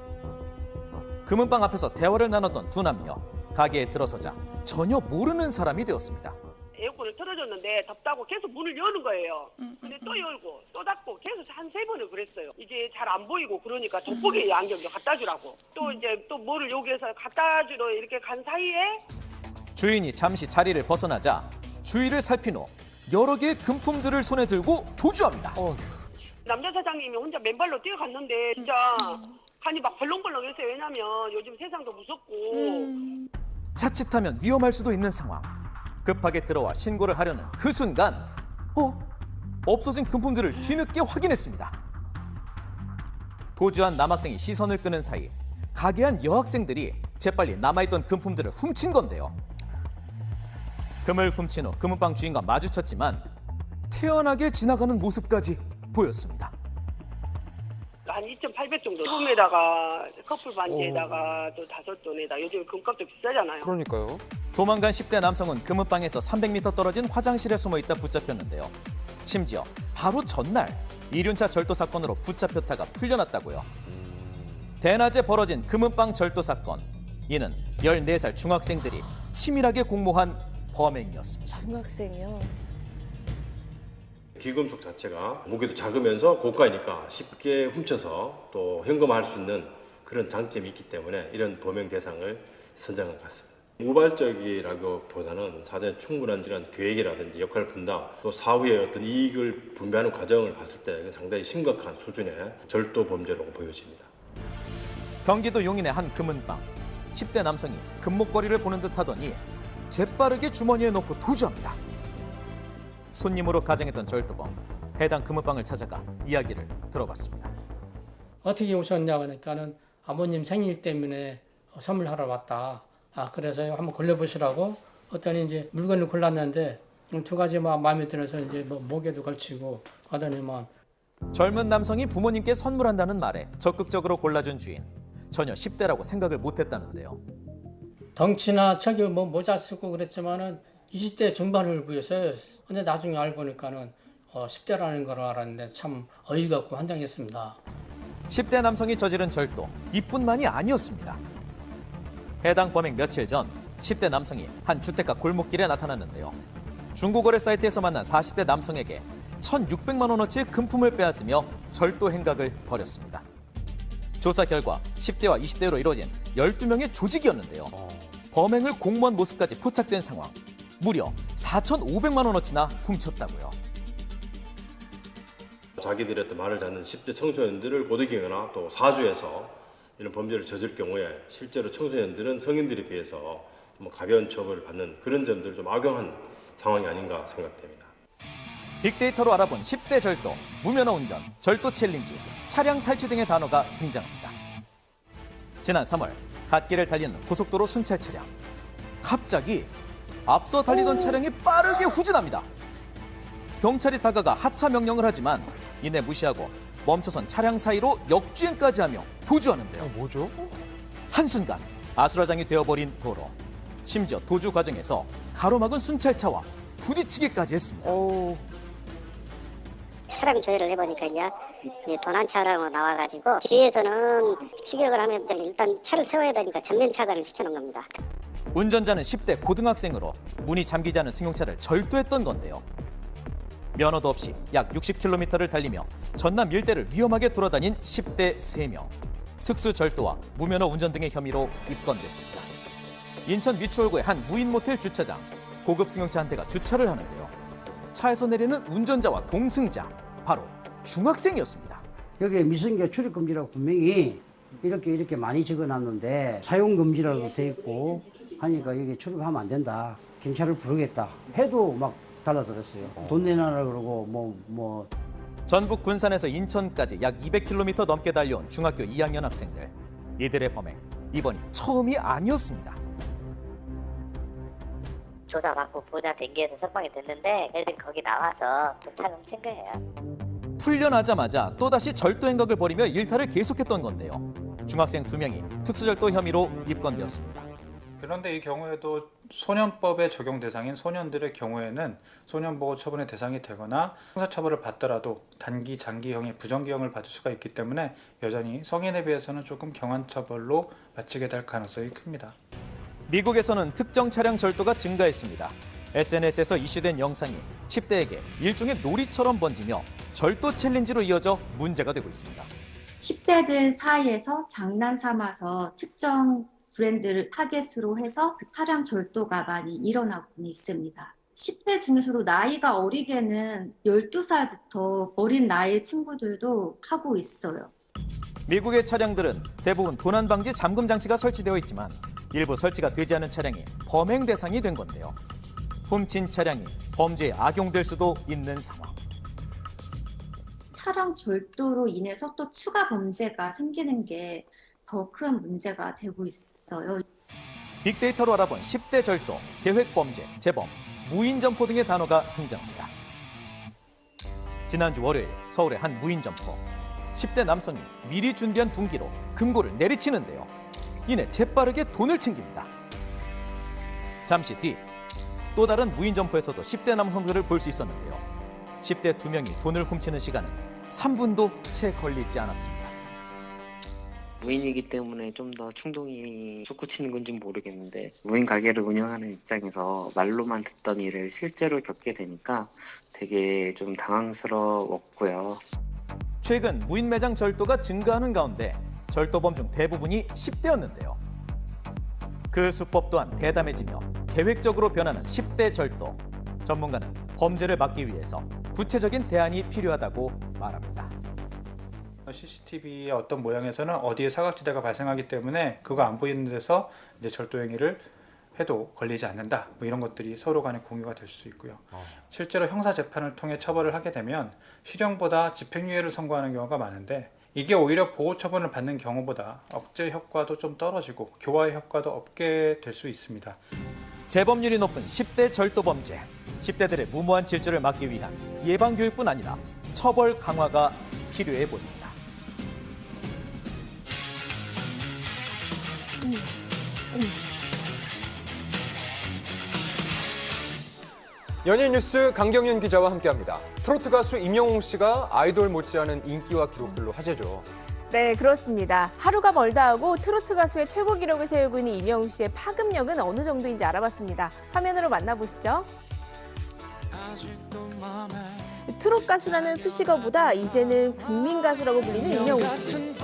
금은방 앞에서 대화를 나눴던 두 남녀, 가게에 들어서자 전혀 모르는 사람이 되었습니다. 에어컨을 틀어줬는데 덥다고 계속 문을 여는 거예요. 근데 또 열고 또 닫고 계속 한 3번을 그랬어요. 이제 잘 안 보이고 그러니까 돋보기 안경도 갖다 주라고. 또 이제 또 뭐를 여기에서 갖다 주러 이렇게 간 사이에 주인이 잠시 자리를 벗어나자 주위를 살핀 후 여러 개의 금품들을 손에 들고 도주합니다. 남자 사장님이 혼자 맨발로 뛰어갔는데 진짜 간이 막 벌렁벌렁했어요. 왜냐면 요즘 세상도 무섭고 자칫하면 위험할 수도 있는 상황. 급하게 들어와 신고를 하려는 그 순간 없어진 금품들을 뒤늦게 확인했습니다. 도주한 남학생이 시선을 끄는 사이 가게 안 여학생들이 재빨리 남아있던 금품들을 훔친 건데요. 금을 훔친 후 금은방 주인과 마주쳤지만 태연하게 지나가는 모습까지 보였습니다. 한 2,800 정도. 품에다가 커플 반지에다가 또 5돈에다 요즘 금값도 비싸잖아요. 그러니까요. 도망간 10대 남성은 금은방에서 300m 떨어진 화장실에 숨어있다 붙잡혔는데요. 심지어 바로 전날 이륜차 절도 사건으로 붙잡혔다가 풀려났다고요. 대낮에 벌어진 금은방 절도 사건. 이는 14살 중학생들이 치밀하게 공모한 범행이었습니다. 중학생이요? 귀금속 자체가 무게도 작으면서 고가이니까 쉽게 훔쳐서 또 현금화할 수 있는 그런 장점이 있기 때문에 이런 범행 대상을 선정한 것 같습니다. 우발적이라기보다는 사전에 충분한 이런 계획이라든지 역할 분담, 또 사후에 어떤 이익을 분배하는 과정을 봤을 때 상당히 심각한 수준의 절도 범죄라고 보여집니다. 경기도 용인의 한 금은방. 10대 남성이 금목걸이를 보는 듯 하더니 재빠르게 주머니에 넣고 도주합니다. 손님으로 가장했던 절도범. 해당 금은방을 찾아가 이야기를 들어봤습니다. 어떻게 오셨냐고 하니까는 아버님 생일 때문에 선물하러 왔다. 그래서 한번 걸려보시라고 어떤 이제 물건을 골랐는데 두 가지 마음에 들어서 이제 뭐 목에도 걸치고 하더니만 젊은 남성이 부모님께 선물한다는 말에 적극적으로 골라준 주인. 전혀 10대라고 생각을 못했다는데요. 덩치나 저기 뭐 모자 쓰고 그랬지만은 20대 중반을 보였어요. 근데 나중에 알고 보니까는 10대라는 걸 알았는데 참 어이가 없고 환장했습니다. 10대 남성이 저지른 절도 이뿐만이 아니었습니다. 해당 범행 며칠 전 10대 남성이 한 주택가 골목길에 나타났는데요. 중고거래 사이트에서 만난 40대 남성에게 1,600만 원어치의 금품을 빼앗으며 절도 행각을 벌였습니다. 조사 결과 10대와 20대로 이루어진 12명의 조직이었는데요. 범행을 공모한 모습까지 포착된 상황. 무려 4,500만 원어치나 훔쳤다고요. 자기들의 어떤 말을 듣는 10대 청소년들을 고득이거나 또 사주해서 이런 범죄를 저질 경우에 실제로 청소년들은 성인들에 비해서 뭐 가벼운 처벌을 받는 그런 점들을 좀 악용한 상황이 아닌가 생각됩니다. 빅데이터로 알아본 10대 절도, 무면허 운전, 절도 챌린지, 차량 탈취 등의 단어가 등장합니다. 지난 3월 갓길을 달리는 고속도로 순찰 차량. 갑자기 앞서 달리던 차량이 빠르게 후진합니다. 경찰이 다가가 하차 명령을 하지만 이내 무시하고 멈춰선 차량 사이로 역주행까지 하며 도주하는데요. 뭐죠? 한순간 아수라장이 되어버린 도로. 심지어 도주 과정에서 가로막은 순찰차와 부딪히기까지 했습니다. 차량 조회를 해보니까요, 도난 차량으로 나와가지고 뒤에서는 추격을 하면 일단 차를 세워야 되니까 전면 차단을 시켜놓은 겁니다. 운전자는 10대 고등학생으로 문이 잠기지 않은 승용차를 절도했던 건데요. 면허도 없이 약 60km를 달리며 전남 일대를 위험하게 돌아다닌 10대 3명. 특수절도와 무면허 운전 등의 혐의로 입건됐습니다. 인천 미추홀구의 한 무인 모텔 주차장. 고급 승용차 한 대가 주차를 하는데요. 차에서 내리는 운전자와 동승자, 바로 중학생이었습니다. 여기에 미성년 출입 금지라고 분명히 이렇게 많이 적어놨는데 사용 금지라고 돼 있고 하니까 여기 출입하면 안 된다. 경찰을 부르겠다. 해도 막 달라들었어요. 돈 내놔라 그러고 전북 군산에서 인천까지 약 200km 넘게 달려온 중학교 2학년 학생들. 이들의 범행, 이번이 처음이 아니었습니다. 조사받고 보자 댕기에서 석방이 됐는데 애들이 거기 나와서 또 차를 훔친 거예요. 풀려나자마자 또다시 절도 행각을 벌이며 일탈을 계속했던 건데요. 중학생 2명이 특수절도 혐의로 입건되었습니다. 그런데 이 경우에도 소년법의 적용 대상인 소년들의 경우에는 소년보호 처분의 대상이 되거나 형사처벌을 받더라도 단기, 장기형의 부정기형을 받을 수가 있기 때문에 여전히 성인에 비해서는 조금 경한 처벌로 마치게 될 가능성이 큽니다. 미국에서는 특정 차량 절도가 증가했습니다. SNS에서 이슈된 영상이 10대에게 일종의 놀이처럼 번지며 절도 챌린지로 이어져 문제가 되고 있습니다. 10대들 사이에서 장난 삼아서 특정 브랜드를 타겟으로 해서 차량 절도가 많이 일어나고 있습니다. 10대 중에서도 나이가 어리게는 12살부터 어린 나이의 친구들도 하고 있어요. 미국의 차량들은 대부분 도난 방지 잠금 장치가 설치되어 있지만 일부 설치가 되지 않은 차량이 범행 대상이 된 건데요. 훔친 차량이 범죄에 악용될 수도 있는 상황. 차량 절도로 인해서 또 추가 범죄가 생기는 게 더 큰 문제가 되고 있어요. 빅데이터로 알아본 10대 절도, 계획범죄, 재범, 무인점포 등의 단어가 등장합니다. 지난주 월요일 서울의 한 무인점포. 10대 남성이 미리 준비한 둔기로 금고를 내리치는데요. 이내 재빠르게 돈을 챙깁니다. 잠시 뒤 또 다른 무인점포에서도 10대 남성들을 볼 수 있었는데요. 10대 2명이 돈을 훔치는 시간은 3분도 채 걸리지 않았습니다. 무인이기 때문에 좀 더 충동이 솟구치는 건지 모르겠는데 무인 가게를 운영하는 입장에서 말로만 듣던 일을 실제로 겪게 되니까 되게 좀 당황스러웠고요. 최근 무인 매장 절도가 증가하는 가운데 절도범 중 대부분이 10대였는데요. 그 수법 또한 대담해지며 계획적으로 변하는 10대 절도. 전문가는 범죄를 막기 위해서 구체적인 대안이 필요하다고 말합니다. CCTV의 어떤 모양에서는 어디에 사각지대가 발생하기 때문에 그거 안 보이는 데서 이제 절도 행위를 해도 걸리지 않는다. 뭐 이런 것들이 서로 간에 공유가 될 수 있고요. 실제로 형사 재판을 통해 처벌을 하게 되면 실형보다 집행유예를 선고하는 경우가 많은데 이게 오히려 보호 처분을 받는 경우보다 억제 효과도 좀 떨어지고 교화의 효과도 없게 될 수 있습니다. 재범률이 높은 10대 절도 범죄. 10대들의 무모한 질주를 막기 위한 예방 교육뿐 아니라 처벌 강화가 기류해 보입니다. 연예 뉴스 강경윤 기자와 함께합니다. 트로트 가수 임영웅 씨가 아이돌 못지않은 인기와 기록들로 화제죠. 네, 그렇습니다. 하루가 멀다 하고 트로트 가수의 최고 기록을 세우고 있는 임영웅 씨의 파급력은 어느 정도인지 알아봤습니다. 화면으로 만나보시죠. 트롯 가수라는 수식어보다 이제는 국민 가수라고 불리는 임영웅 씨.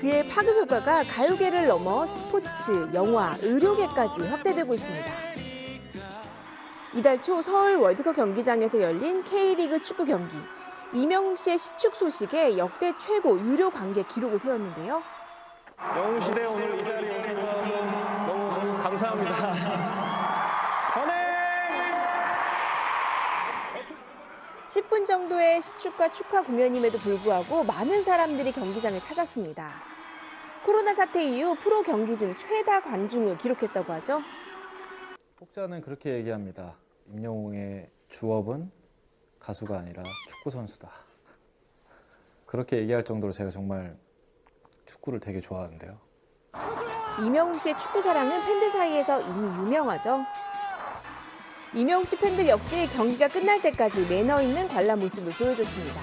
그의 파급 효과가 가요계를 넘어 스포츠, 영화, 의료계까지 확대되고 있습니다. 이달 초 서울 월드컵 경기장에서 열린 K리그 축구 경기. 임영웅 씨의 시축 소식에 역대 최고 유료 관객 기록을 세웠는데요. 영웅 시대 오늘 이 자리에 오셔서 너무 감사합니다. 10분 정도의 시축과 축하 공연임에도 불구하고 많은 사람들이 경기장을 찾았습니다. 코로나 사태 이후 프로 경기 중 최다 관중을 기록했다고 하죠. 혹자는 그렇게 얘기합니다. 임영웅의 주업은 가수가 아니라 축구 선수다. 그렇게 얘기할 정도로 제가 정말 축구를 되게 좋아하는데요. 임영웅 씨의 축구 사랑은 팬들 사이에서 이미 유명하죠. 임영웅 씨 팬들 역시 경기가 끝날 때까지 매너 있는 관람 모습을 보여줬습니다.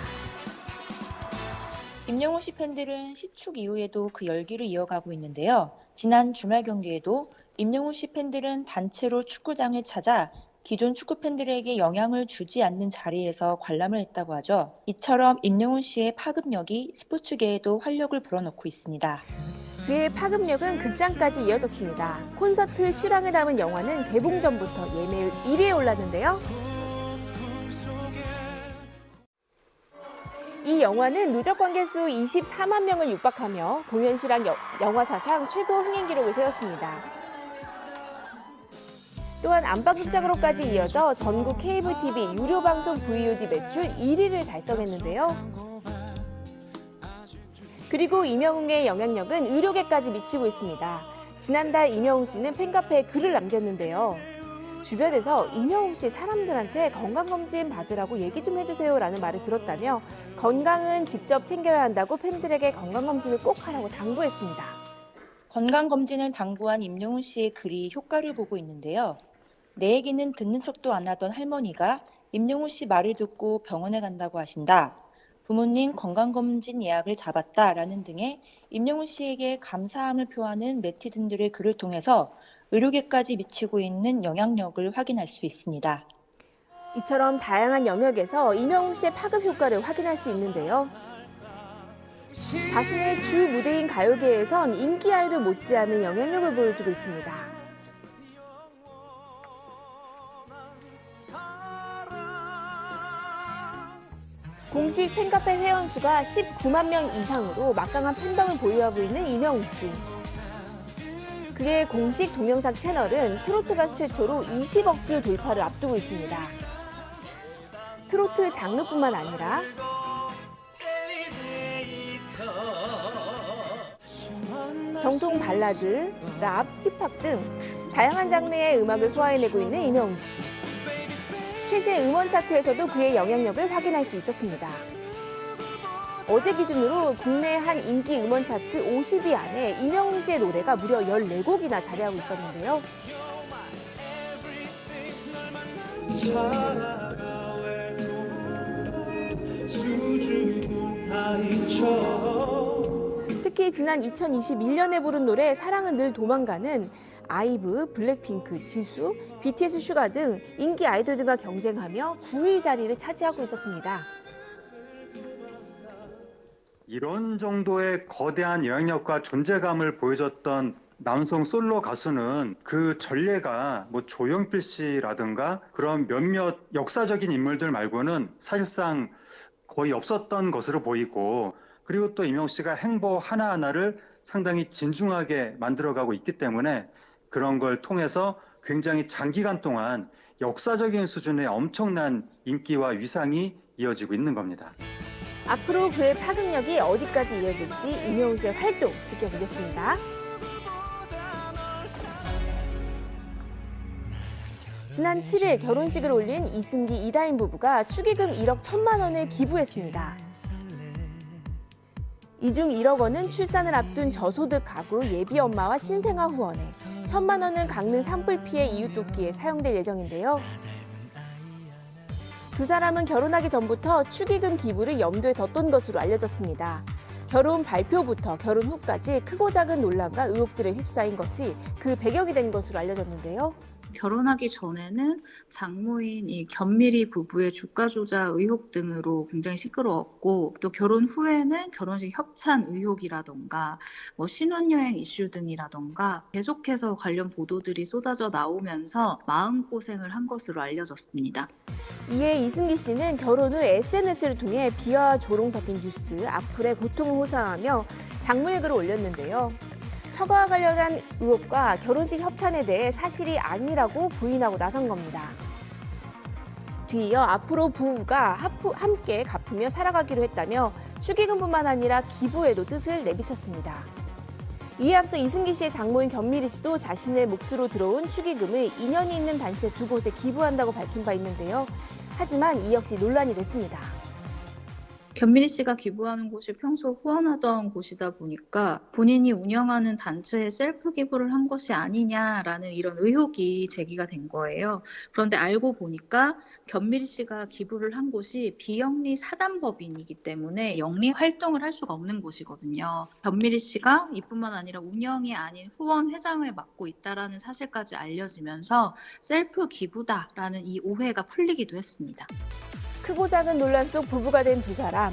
임영웅 씨 팬들은 시축 이후에도 그 열기를 이어가고 있는데요. 지난 주말 경기에도 임영웅 씨 팬들은 단체로 축구장을 찾아 기존 축구 팬들에게 영향을 주지 않는 자리에서 관람을 했다고 하죠. 이처럼 임영웅 씨의 파급력이 스포츠계에도 활력을 불어넣고 있습니다. 그의 파급력은 극장까지 이어졌습니다. 콘서트 실황을 담은 영화는 개봉 전부터 예매율 1위에 올랐는데요. 이 영화는 누적 관객 수 24만 명을 육박하며 공연 실황 영화 사상 최고 흥행 기록을 세웠습니다. 또한 안방극장으로까지 이어져 전국 케이블 TV 유료 방송 VOD 매출 1위를 달성했는데요. 그리고 임영웅의 영향력은 의료계까지 미치고 있습니다. 지난달 임영웅 씨는 팬카페에 글을 남겼는데요. 주변에서 임영웅 씨 사람들한테 건강검진 받으라고 얘기 좀 해주세요라는 말을 들었다며 건강은 직접 챙겨야 한다고 팬들에게 건강검진을 꼭 하라고 당부했습니다. 건강검진을 당부한 임영웅 씨의 글이 효과를 보고 있는데요. 내 얘기는 듣는 척도 안 하던 할머니가 임영웅 씨 말을 듣고 병원에 간다고 하신다. 부모님 건강검진 예약을 잡았다라는 등의 임영웅 씨에게 감사함을 표하는 네티즌들의 글을 통해서 의료계까지 미치고 있는 영향력을 확인할 수 있습니다. 이처럼 다양한 영역에서 임영웅 씨의 파급 효과를 확인할 수 있는데요. 자신의 주 무대인 가요계에선 인기 아이돌 못지않은 영향력을 보여주고 있습니다. 공식 팬카페 회원수가 19만 명 이상으로 막강한 팬덤을 보유하고 있는 임영웅 씨. 그의 공식 동영상 채널은 트로트 가수 최초로 20억 뷰 돌파를 앞두고 있습니다. 트로트 장르뿐만 아니라 정통 발라드, 랍, 힙합 등 다양한 장르의 음악을 소화해내고 있는 임영웅 씨. 최신 음원 차트에서도 그의 영향력을 확인할 수 있었습니다. 어제 기준으로 국내 한 인기 음원 차트 50위 안에 임영웅 씨의 노래가 무려 14곡이나 자리하고 있었는데요. 특히 지난 2021년에 부른 노래 사랑은 늘 도망가는 아이브, 블랙핑크, 지수, BTS 슈가 등 인기 아이돌들과 경쟁하며 9위 자리를 차지하고 있었습니다. 이런 정도의 거대한 영향력과 존재감을 보여줬던 남성 솔로 가수는 그 전례가 뭐 조용필 씨라든가 그런 몇몇 역사적인 인물들 말고는 사실상 거의 없었던 것으로 보이고, 그리고 또 임영웅 씨가 행보 하나하나를 상당히 진중하게 만들어가고 있기 때문에 그런 걸 통해서 굉장히 장기간 동안 역사적인 수준의 엄청난 인기와 위상이 이어지고 있는 겁니다. 앞으로 그의 파급력이 어디까지 이어질지 임영웅 씨의 활동 지켜보겠습니다. 지난 7일 결혼식을 올린 이승기 이다인 부부가 축의금 1억 1천만 원을 기부했습니다. 이 중 1억 원은 출산을 앞둔 저소득 가구 예비 엄마와 신생아 후원에, 1천만 원은 강릉 산불 피해 이웃 돕기에 사용될 예정인데요. 두 사람은 결혼하기 전부터 축의금 기부를 염두에 뒀던 것으로 알려졌습니다. 결혼 발표부터 결혼 후까지 크고 작은 논란과 의혹들에 휩싸인 것이 그 배경이 된 것으로 알려졌는데요. 결혼하기 전에는 장모인 이 견미리 부부의 주가 조작 의혹 등으로 굉장히 시끄러웠고, 또 결혼 후에는 결혼식 협찬 의혹이라던가 신혼여행 이슈 등이라던가 계속해서 관련 보도들이 쏟아져 나오면서 마음고생을 한 것으로 알려졌습니다. 이에 이승기 씨는 결혼 후 SNS를 통해 비하와 조롱 섞인 뉴스, 악플에 고통을 호소하며 장문의 글을 올렸는데요. 처가와 관련한 의혹과 결혼식 협찬에 대해 사실이 아니라고 부인하고 나선 겁니다. 뒤이어 앞으로 부부가 함께 갚으며 살아가기로 했다며 축의금뿐만 아니라 기부에도 뜻을 내비쳤습니다. 이에 앞서 이승기 씨의 장모인 견미리 씨도 자신의 몫으로 들어온 축의금을 인연이 있는 단체 두 곳에 기부한다고 밝힌 바 있는데요. 하지만 이 역시 논란이 됐습니다. 견미리 씨가 기부하는 곳이 평소 후원하던 곳이다 보니까 본인이 운영하는 단체에 셀프 기부를 한 것이 아니냐라는 이런 의혹이 제기가 된 거예요. 그런데 알고 보니까 견미리 씨가 기부를 한 곳이 비영리 사단법인이기 때문에 영리 활동을 할 수가 없는 곳이거든요. 견미리 씨가 이뿐만 아니라 운영이 아닌 후원 회장을 맡고 있다라는 사실까지 알려지면서 셀프 기부다라는 이 오해가 풀리기도 했습니다. 크고 작은 논란 속 부부가 된 두 사람.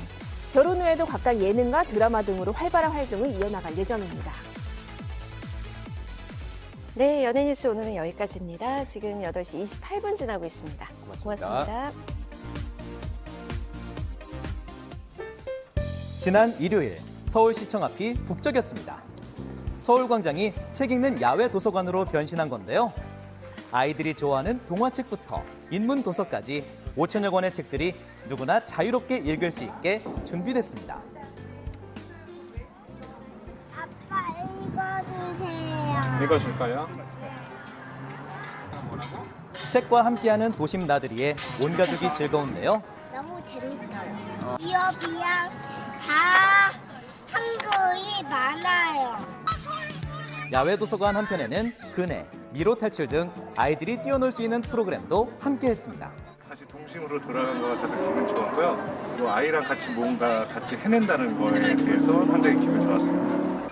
결혼 후에도 각각 예능과 드라마 등으로 활발한 활동을 이어나갈 예정입니다. 네, 연예뉴스 오늘은 여기까지입니다. 지금 8시 28분 지나고 있습니다. 고맙습니다. 지난 일요일 서울시청 앞이 북적였습니다. 서울광장이 책 읽는 야외 도서관으로 변신한 건데요. 아이들이 좋아하는 동화책부터 인문 도서까지 5천여 권의 책들이 누구나 자유롭게 읽을 수 있게 준비됐습니다. 아빠 읽어주세요. 읽어줄까요? 책과 함께하는 도심 나들이에 온 가족이 즐거운데요. 너무 재밌어요. 기업이랑 다 한글이 많아요. 야외 도서관 한편에는 그네, 미로 탈출 등 아이들이 뛰어놀 수 있는 프로그램도 함께했습니다. 다시 동심으로 돌아간 것 같아서 기분 좋았고요. 또 아이랑 같이 뭔가 같이 해낸다는 거에 대해서 상당히 기분 좋았습니다.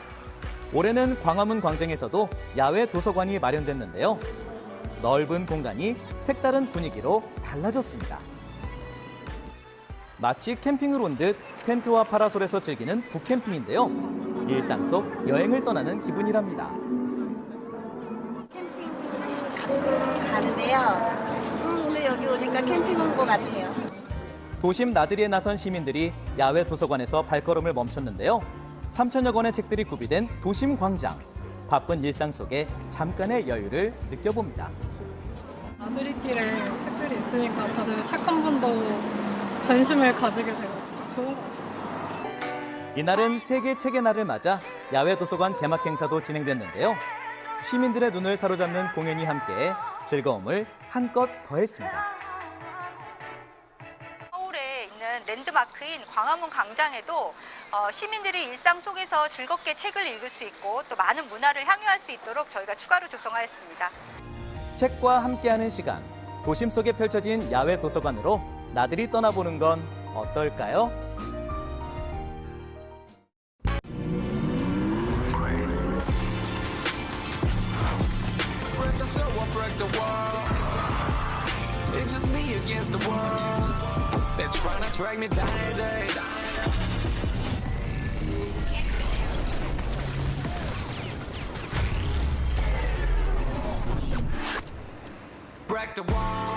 올해는 광화문 광장에서도 야외 도서관이 마련됐는데요. 넓은 공간이 색다른 분위기로 달라졌습니다. 마치 캠핑을 온 듯 텐트와 파라솔에서 즐기는 북캠핑인데요. 일상 속 여행을 떠나는 기분이랍니다. 가끔 가는데요. 오늘 여기 오니까 캠핑 온 것 같아요. 도심 나들이에 나선 시민들이 야외 도서관에서 발걸음을 멈췄는데요. 3천여 권의 책들이 구비된 도심 광장. 바쁜 일상 속에 잠깐의 여유를 느껴봅니다. 나들이길에 책들이 있으니까 다들 책 한 번 더 관심을 가지게 돼가지고 좋은 것 같습니다. 이날은 세계 책의 날을 맞아 야외 도서관 개막 행사도 진행됐는데요. 시민들의 눈을 사로잡는 공연이 함께 즐거움을 한껏 더했습니다. 서울에 있는 랜드마크인 광화문 광장에도 시민들이 일상 속에서 즐겁게 책을 읽을 수 있고 또 많은 문화를 향유할 수 있도록 저희가 추가로 조성하였습니다. 책과 함께하는 시간, 도심 속에 펼쳐진 야외 도서관으로 나들이 떠나보는 건 어떨까요?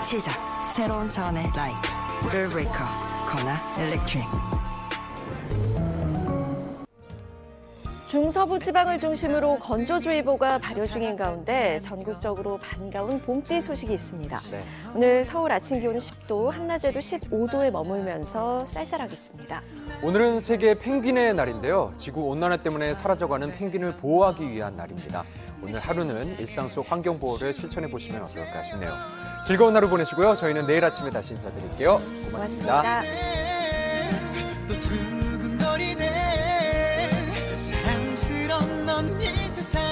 시작, 새로운 차원의 라이트 롤브레이커 코나 일렉트릭. 중서부 지방을 중심으로 건조주의보가 발효 중인 가운데 전국적으로 반가운 봄비 소식이 있습니다. 네. 오늘 서울 아침 기온은 10도, 한낮에도 15도에 머물면서 쌀쌀하겠습니다. 오늘은 세계 펭귄의 날인데요. 지구 온난화 때문에 사라져가는 펭귄을 보호하기 위한 날입니다. 오늘 하루는 일상 속 환경 보호를 실천해 보시면 어떨까 싶네요. 즐거운 하루 보내시고요. 저희는 내일 아침에 다시 인사드릴게요. 고맙습니다. 고맙습니다. 사랑스러운 넌 이 세상